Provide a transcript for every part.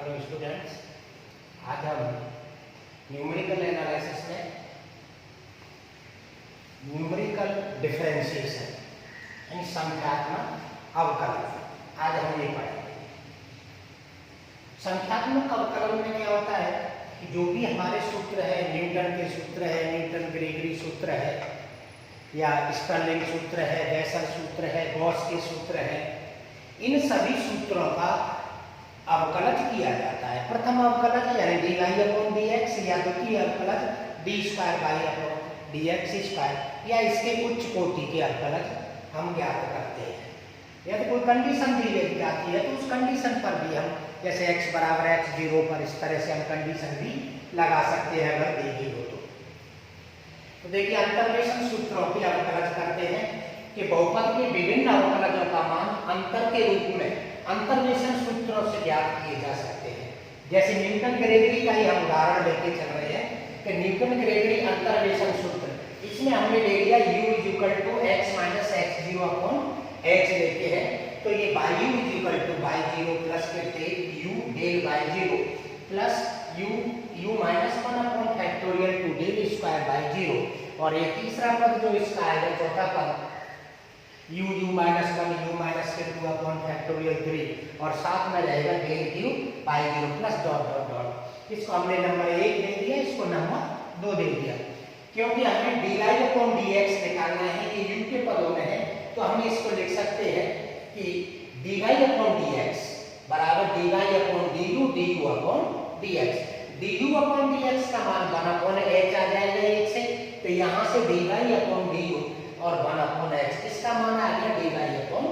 Hello students, आज हम numerical analysis में न्यूमेरिकल डिफरेंशिएशन यानी संख्यात्मक अवकलन आज हम ये पढ़ेंगे। संख्यात्मक अवकलन में क्या होता है कि जो भी हमारे सूत्र है, न्यूटन के सूत्र है, न्यूटन ग्रेगरी सूत्र है या स्टर्लिंग सूत्र है, बेसल सूत्र है, गॉस के सूत्र है, इन सभी सूत्रों का अवकलज किया जाता है। प्रथम अवकलज यानी dy अपॉन dx या द्वितीय अवकलज d square by upon dx square या इसके उच्च कोटि के अवकलज हम ज्ञात करते हैं। यदि कोई कंडीशन दी जाती है तो उस कंडीशन पर भी हम जैसे x बराबर x0 पर इस तरह से हम कंडीशन भी लगा सकते हैं अगर दी गई हो तो देखिए अंतर्वेशन सूत्रों की अवकलज करते हैं कि बहुपद के विभिन्न अवकलजों का मान अंतर के रूप में अंतर्वेशन सूत्रों से ज्ञात किए जा सकते हैं। जैसे न्यूटन ग्रेगरी का ही हम उदाहरण लेके चल रहे हैं कि न्यूटन ग्रेगरी अंतर्वेशन सूत्र, इसमें हमने ले लिया u = x - x0 upon h लेते हैं तो ये y u = प्लस के del u del y0 plus u -1 upon factorial two del square y0 और ये तीसरा पद जो इसका आएगा चौथा पद u -1 u -2 अपॉन फैक्टोरियल 3 और साथ में रहेगा del q y0 plus dot dot dot. इसको हमने नंबर 1 दे दिया, इसको नंबर 2 दे दिया क्योंकि हमें dy अपॉन dx निकालना है, ये u के पदों में है तो हम इसको लिख सकते हैं कि dy अपॉन dx बराबर dy upon du upon dx। du upon dx का मान 1 अपॉन h आ जाएगा 1 से, तो यहाँ से dy अपॉन du और 1 अपॉन h इसका मान आ गया dy अपॉन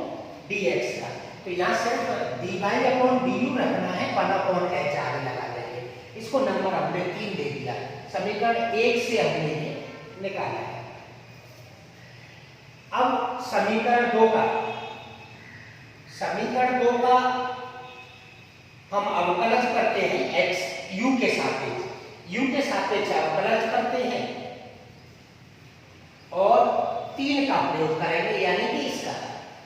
dx का। तो यहाँ सिर्फ dy अपॉन du रखना है, 1 अपॉन h आगे लगा देंगे। इसको नंबर हमने 3 दे दिया, समीकरण 1 से हमने ये निकाला है। अब समीकरण 2 का हम अवकलज करते हैं x u के सापेक्ष अवकलज करते हैं और 3 का प्रयोग करेंगे यानी कि इसका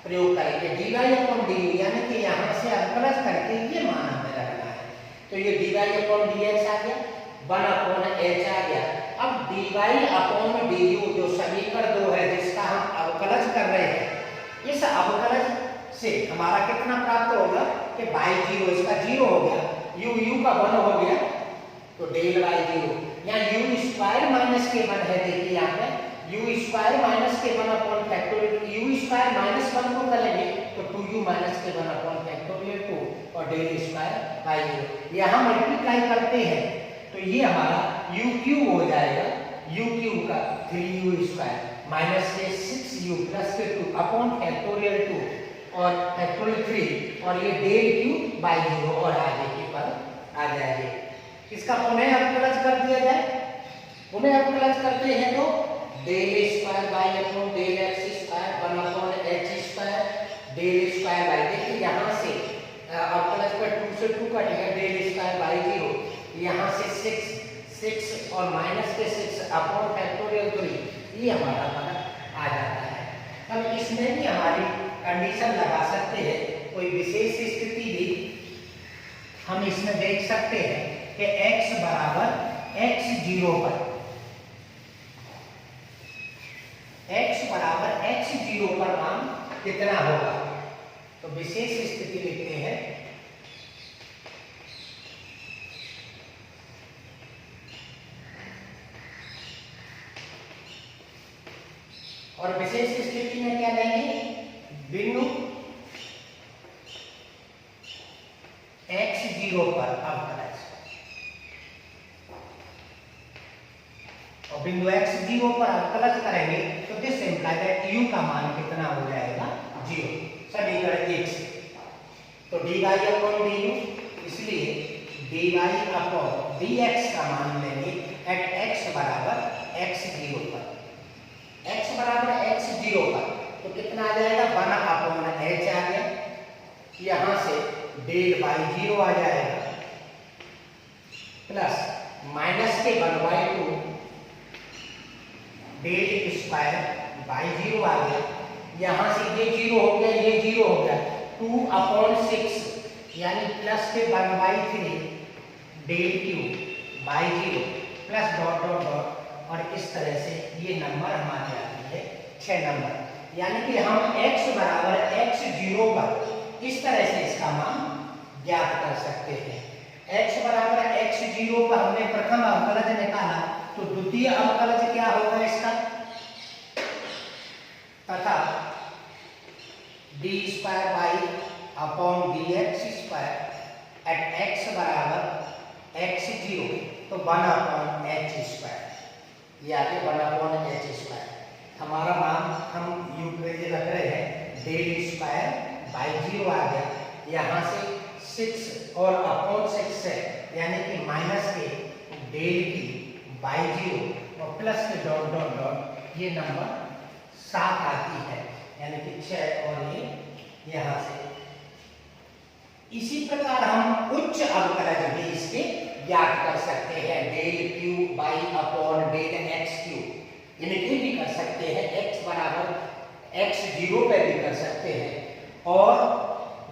प्रयोग करेंगे dy अपॉन du यानी कि यहाँ से अवकलज करके ये मान हमें रखना है। तो ये dy अपॉन dx आ गया, 1 अपॉन h आ गया। अब dy अपॉन du जो समीकरण 2 है जिसका हम अवकलज कर रहे हैं, इस अवकलज से हमारा कितना प्राप्त होगा कि y0 इसका 0 हो गया, u का 1 हो गया तो डेल y0 यहाँ u स्क्वायर माइनस के 1 है। देखिए यहाँ पे u स्क्वायर माइनस के 1 upon factorial u square minus 1 को करेंगे तो 2u माइनस के 1 अपॉन फैक्टोरियल 2 और डेल स्क्वायर y0 यहाँ मल्टीप्लाई करते हैं तो ये हमारा u क्यूब हो जाएगा, u क्यूब का 3u स्क्वायर माइनस के 6u प्लस के 2 अपॉन फैक्टोरियल 2 और फैक्टोरियल 3 और ये डेल क्यूब y0 और आगे के पद आ जाएंगे। इसका पुनः अवकलज कर दिया जाए, पुनः अवकलज करते हैं तो del square by upon del x square 1 upon h square del square by. देखिए यहाँ से अवकलज पर 2 से 2 कटेगा, डेल स्क्वायर बाई 0 यहाँ से 6 और माइनस के 6 अपॉन फैक्टोरियल 3 ये हमारा पद आ जाता है। अब इसमें भी हमारी कंडीशन लगा सकते हैं, कोई विशेष स्थिति भी हम इसमें देख सकते हैं कि x बराबर x0 पर मान कितना होगा, तो विशेष स्थिति लिखते हैं और विशेष स्थिति में क्या लेंगे, बिंदु x0 पर अवकलज और बिंदु x0 पर अवकलज करेंगे तो दिस इंप्लाइज दैट u का मान कितना हो जाएगा 0 समीकरण 1 से। तो dy अपॉन du इसलिए dy अपॉन dx का मान लेंगे एट x बराबर x0 पर, x बराबर x0 पर तो कितना आ जाएगा 1 अपॉन h आ गया, यहाँ से डेल y0 आ जाएगा प्लस माइनस के 1/2 डेल स्क्वायर y0 आ गया, यहाँ से ये 0 हो गया, ये 0 हो गया, 2 अपॉन 6 यानी प्लस के 1/3 del Q by 0 plus dot dot dot, और इस तरह से ये नंबर हमारे आती है 6 नंबर। यानी कि हम x बराबर x0 पर इस तरह से इसका मान ज्ञात कर सकते हैं। x बराबर x0 पर हमने प्रथम अवकलज निकाला, तो द्वितीय अवकलज क्या होगा इसका, तथा D square by upon D X square at x बराबर x0, तो 1/h², ये आगे 1/h²। हमारा मान हम यूक्लिड रख रहे हैं, डेल स्क्वायर बाई 0 आ गया, यहाँ से 6 और अपॉन 6 है, यानी कि माइनस के डेल की बाई 0 और प्लस के डॉट डॉट डॉट, ये नंबर 7 आती है, यानी कि 6 और ये यहाँ से। इसी प्रकार हम उच्च अवकलज भी इसके ज्ञात कर सकते हैं, del Q by upon del X Q, इनके भी कर सकते हैं, x बराबर x0 पे भी कर सकते हैं। और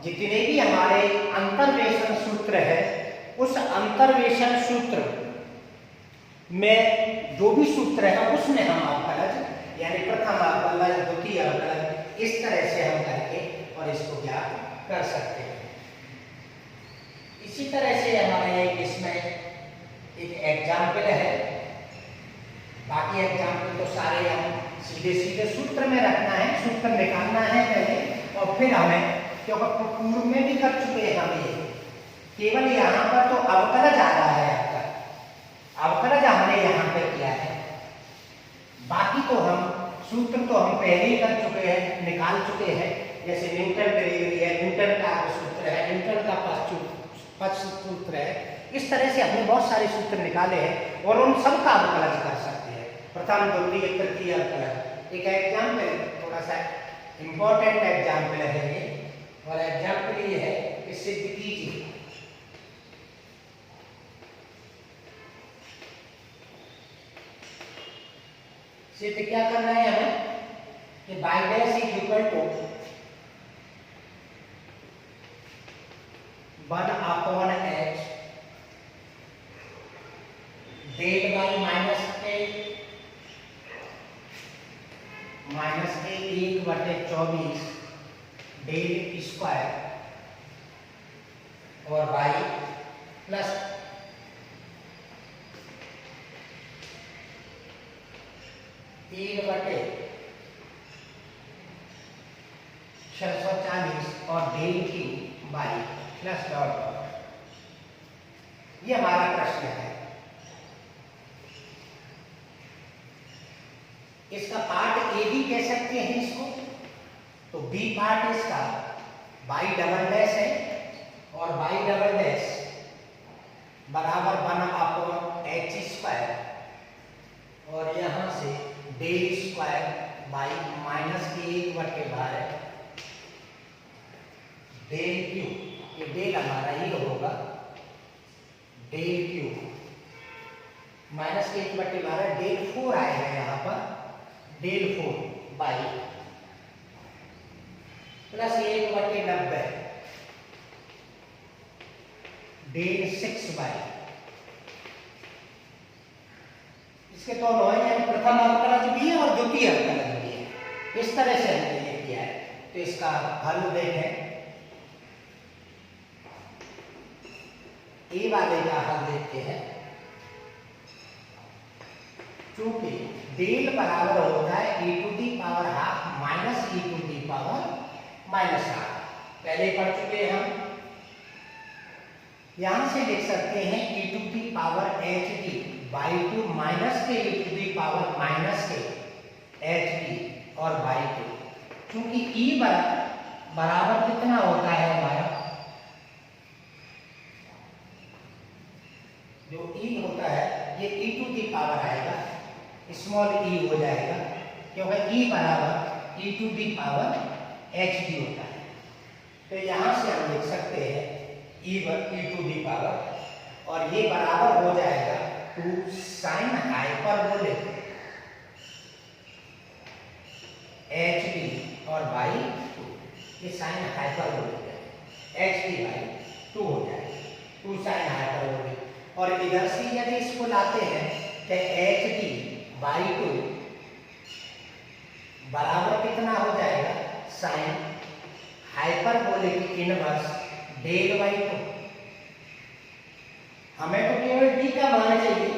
जितने भी हमारे अंतर्वेशन सूत्र है, उस अंतर्वेशन सूत्र में जो भी सूत्र है उसमें हम अवकलज यानी प्रथम अवकलज, द्वितीय अवकलज, इस तरह से हम करके और इसको ज्ञात कर सकते हैं। इसी तरह से हमारे इसमें एक एग्जाम्पल है, बाकी एग्जाम्पल तो सारे हम सीधे सीधे सूत्र में रखना है, सूत्र निकालना है पहले, और फिर हमें, क्योंकि पूर्व में भी कर चुके हैं हम, ये केवल यहाँ पर तो अवकलज आ रहा है आपका, अवकलज हमने यहाँ पे किया है, बाकी तो हम सूत्र तो हम पहले ही कर चुके हैं, निकाल चुके हैं। जैसे न्यूटन ग्रेगरी है, न्यूटन का सूत्र है, न्यूटन का पथ सूत्र है, इस तरह से हमने बहुत सारे सूत्र निकाले हैं और उन सब का अवकलज कर सकते हैं, प्रथम द्वितीय तृतीय अवकलज। एक एग्जाम्पल, थोड़ा सा इंपॉर्टेंट एग्जाम्पल है ये, और एग्जाम्पल ये है कि सिद्ध कीजिए। सिद्ध क्या करना है हमें कि by dash is equal to 1/h del by minus के 1/24 डेल स्क्वायर और बाई प्लस बटे 640 और डेल की बाई प्लस डॉट डॉट। ये हमारा प्रश्न है। इसका पार्ट ए भी कह सकते हैं इसको, तो बी पार्ट इसका बाई डबल डैश है, और बाई डबल डैश बराबर 1/h², और यहाँ से डेल स्क्वायर बाई माइनस के 1/12 डेल क्यू, ये डेल हमारा ये होगा, डेल क्यू माइनस के 1/12 डेल 4 आएगा यहाँ पर, del 4 by plus 1/90 del 6 by, इसके दोनों है, यानी प्रथम अवकलज भी है और द्वितीय अवकलज भी है। इस तरह से हमने ये किया है। तो इसका हल देखें, ए वाले का हल देखते हैं। चूंकि डेल बराबर होता है e⁻½ माइनस e⁻⁻², पहले पढ़ चुके हैं हम। यहां से लिख सकते हैं e⁻hd बाई 2 माइनस के e⁻⁻hd और बाई 2, क्योंकि e बराबर कितना होता है हमारा, जो e होता है ये e⁻ आएगा, स्मॉल e हो जाएगा, क्योंकि e बराबर e⁻hd होता है। तो यहां से हम लिख सकते हैं e⁻, और ये बराबर हो जाएगा 2 साइन हाइपरबोलिक hd और बाई 2, ये साइन हाइपरबोलिक है hd बाई 2 हो जाएगा, 2 साइन हाइपरबोलिक। और इधर से यदि इसको लाते हैं तो एच डी बाई 2 बराबर कितना हो जाएगा, sine hyperbolic inverse del by 2। हमें तो केवल डी का मान चाहिए,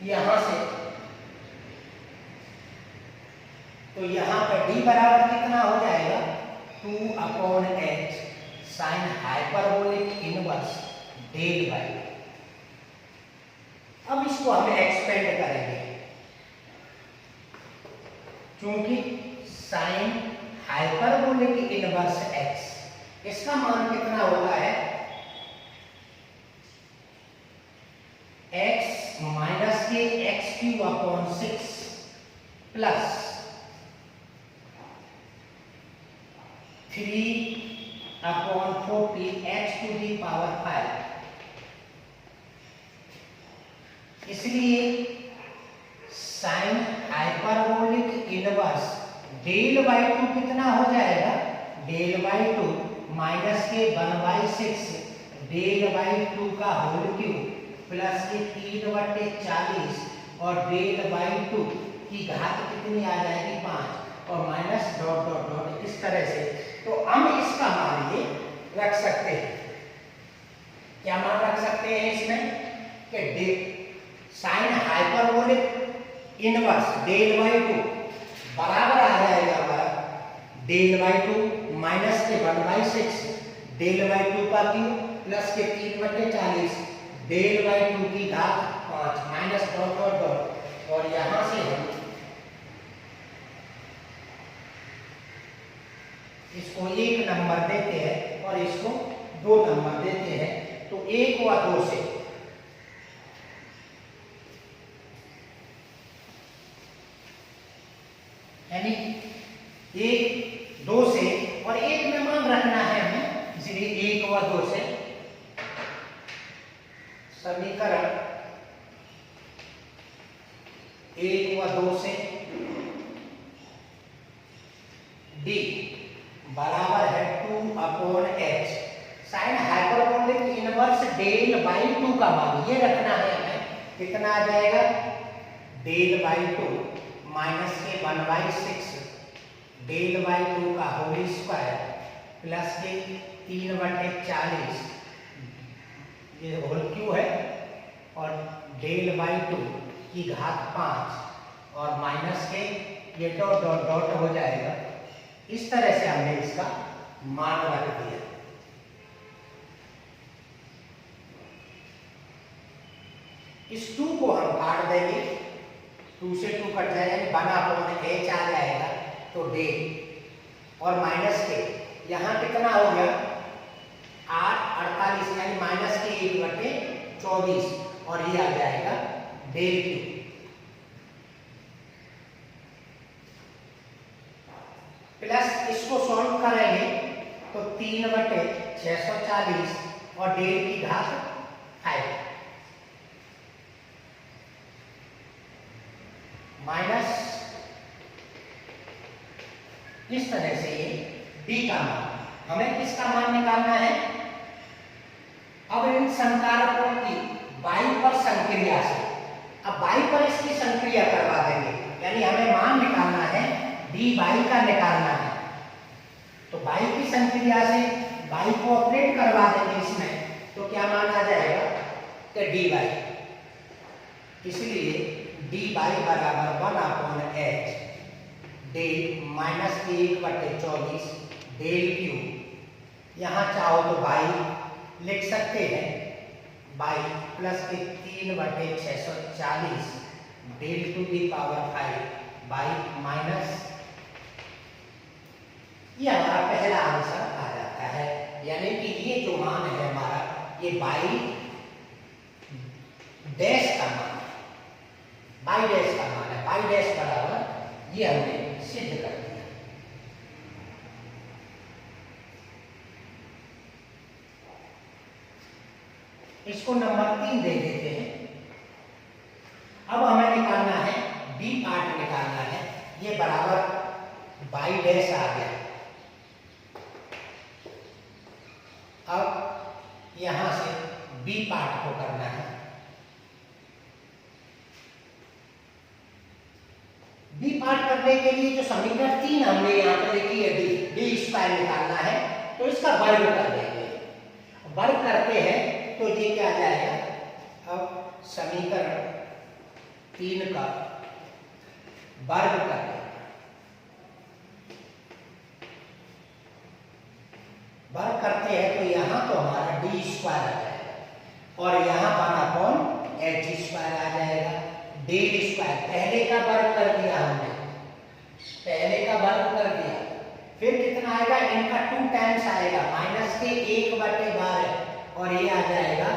यहां से तो यहां पर डी बराबर कितना हो जाएगा, 2/h sine hyperbolic inverse del by. अब इसको हम एक्सपेंड करेंगे, क्योंकि साइन हाइपरबोलिक इनवर्स x इसका मान कितना होता है, x माइनस के x³ प्लस 3/40 x⁵। इसलिए sine hyperbolic inverse del by 2 कितना हो जाएगा, डेल बाई 2 माइनस के 1/6 डेल बाई 2 का होल क्यूब प्लस के 3/40 और डेल बाई 2 की घात कितनी आ जाएगी, 5 और माइनस डॉट डॉट डॉट इस तरह से। तो हम इसका मान ये रख सकते हैं, क्या मान रख सकते हैं इसमें कि sine hyperbolic inverse del by 2 बराबर आ जाएगा हमारा डेल बाई 2 माइनस के 1/6 डेल बाई 2 का क्यूब प्लस के 3/40 डेल बाई 2 की घात 5 माइनस डॉट डॉट डॉट। और यहां से हम इसको 1 नंबर देते हैं और इसको 2 नंबर देते हैं, तो 1 व 2 से यानी 1 2 से और 1 में मान रखना है हमें, इसलिए 1 व 2 से समीकरण 1 व 2 से d बराबर है 2/h sine hyperbolic inverse del by 2 का मान ये रखना है हमें, कितना आ जाएगा, डेल बाई 2 माइनस के 1/6 डेल बाई 2 का होल स्क्वायर प्लस के 3/40 ये होल क्यू है और डेल बाई 2 की घात 5 और माइनस के ये डॉट डॉट डॉट हो जाएगा। इस तरह से हमने इसका मान रख दिया। इस 2 को हम काट देंगे, 2 से 2 कट जाएगा, 1/h आ जाएगा, तो डेल और माइनस के यहाँ कितना हो गया 8/48 यानी माइनस के 1/24 और ये आ जाएगा डेल क्यू। प्लस इसको सॉल्व करेंगे तो 3/640 और डेल की घात 5 माइनस इस तरह से ये d का मान। हमें किसका मान निकालना है, अब इन संकारकों की बाई पर संक्रिया से, अब बाई पर इसकी संक्रिया करवा देंगे, यानी हमें मान निकालना है डी बाई का निकालना है, तो बाई की संक्रिया से बाई को ऑपरेट करवा देंगे इसमें, तो क्या मान आ जाएगा कि डी बाई, इसलिए डी बाई बराबर 1/h del minus 1/24 del Q, यहाँ चाहो तो बाई लिख सकते हैं, बाई प्लस के 3/640 del to the power 5 by minus, ये हमारा पहला आंसर आ जाता है। यानी कि ये जो मान है हमारा, ये बाई डैश का मान, बाई डैश का मान है, बाई डैश बराबर ये हमने सिद्ध कर दिया। इसको नंबर 3 दे देते हैं। अब हमें निकालना है बी पार्ट निकालना है, ये बराबर बाई डैश आ गया, अब यहां से बी पार्ट को करना है। बी पार्ट करने के लिए जो समीकरण 3 हमने यहाँ पर लिखी है डी स्क्वायर निकालना है, तो इसका वर्ग कर देंगे। वर्ग करते हैं तो ये क्या आ जाएगा, अब समीकरण 3 का वर्ग कर देंगे। वर्ग करते हैं तो यहाँ तो हमारा डी स्क्वायर आ जाएगा और यहाँ 1/h² आ जाएगा। डेल स्क्वायर पहले का वर्ग कर दिया हमने, पहले का वर्ग कर दिया, फिर कितना आएगा, इनका 2 टाइम्स आएगा, माइनस के 1/12 और ये आ जाएगा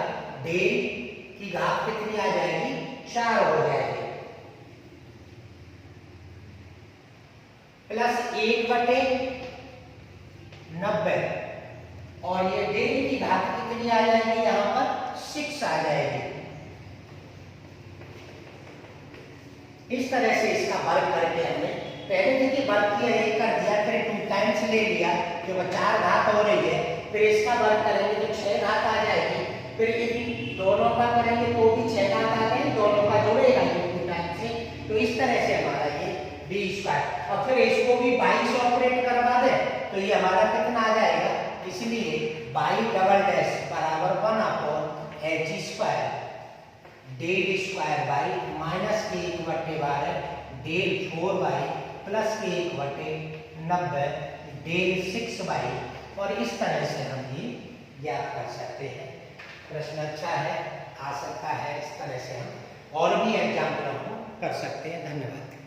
डेल की घात कितनी आ जाएगी, 4 हो जाएगी, प्लस 1/90 और ये डेल की घात कितनी आ जाएगी, यहां पर 6 आ जाएगी। इस तरह से इसका वर्ग करके हमने पहले देखिए वर्ग किया, 1 कर दिया, फिर 2 टाइम्स ले लिया, जब 4 घात हो रही है, फिर इसका वर्ग करेंगे तो 6 घात आ जाएगी, फिर ये भी दोनों का करेंगे तो भी 6 घात आ जाएगी, दोनों का जोड़ेगा 2 टाइम से, तो इस तरह से हमारा ये डी स्क्वायर, और फिर इसको भी 22 से ऑपरेट करवा दे तो ये हमारा कितना आ जाएगा, इसलिए y डबल डैश बराबर 1/h² del square by minus के 1/12 डेल 4y प्लस के 1/90 डेल 6y, और इस तरह से हम ये ज्ञात कर सकते हैं। प्रश्न अच्छा है, आ सकता है, इस तरह से हम और भी एग्जाम्पल कर सकते हैं। धन्यवाद।